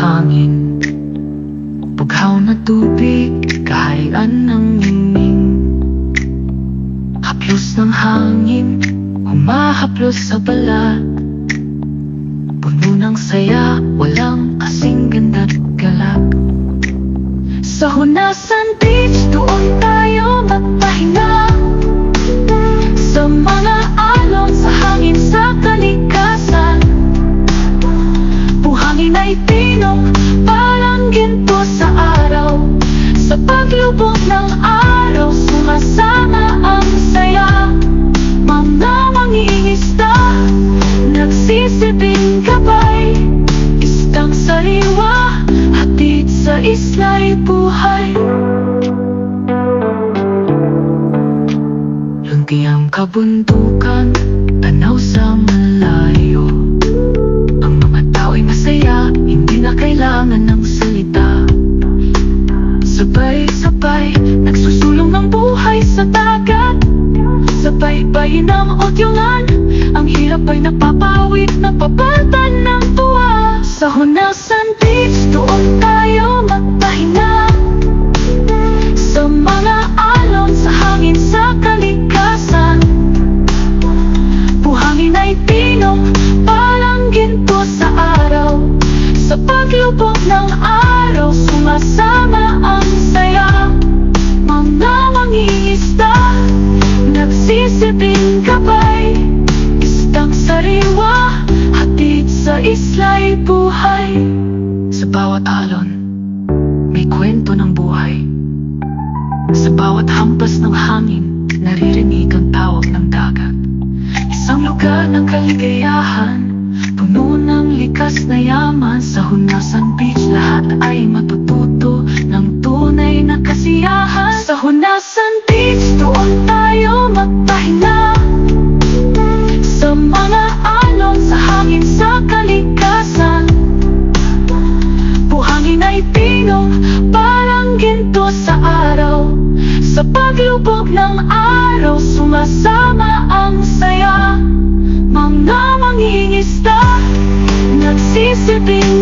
hangin, bughaw na tubig, kaharian ng ningning. Haplos ng hangin, humahaplos sa balat, puno ng saya, walang kasing ganda't galak. Sa Honasan Beach, doon tayo magpahinga, sa mga alon, sa hangin, sa kalikasan. Buhangin ay tinong, parang ginto sa araw. Sa paglubog ng araw, sumasama ang saya. Mga mangingisda, nagsisilbing gabay. Isdang sariwa, hatid sa isla'y buhay. Lunti ang kabundukan, tanaw sa malayo. Ang mga tao'y masaya, hindi na kailangan ng salita. Sabay-sabay, nagsusulong ng buhay sa dagat. Sabay-bay ng odyulan, ang hirap ay napapawid, napapatan ng tuwa. Sa Honasan Beach, doon tayo magpahinga, sa mga alon, sa hangin, sa kalikasan. Buhangin ay tinong, parang ginto sa araw. Sa paglubog ng araw, sumasama ang saya. Mga mangingisda, nagsisilbing gabay. Isdang sariwa, hatid sa isla'y buhay. Sa bawat alon, may kwento ng buhay. Sa bawat hampas ng hangin, naririnig ang tawag ng dagat. Isang lugar ng kaligayahan, puno ng likas na yaman. Sa Honasan Beach, lahat ay matututo ng tunay na kasiyahan. Sa Honasan Beach, doon tayo magpahinga, sa mga alon, sa hangin, sa kalikasan. Buhangin ay tinong, parang ginto sa araw. Sa paglubog ng araw, sumasama ang saya. Mga mangingisda, nagsisilbing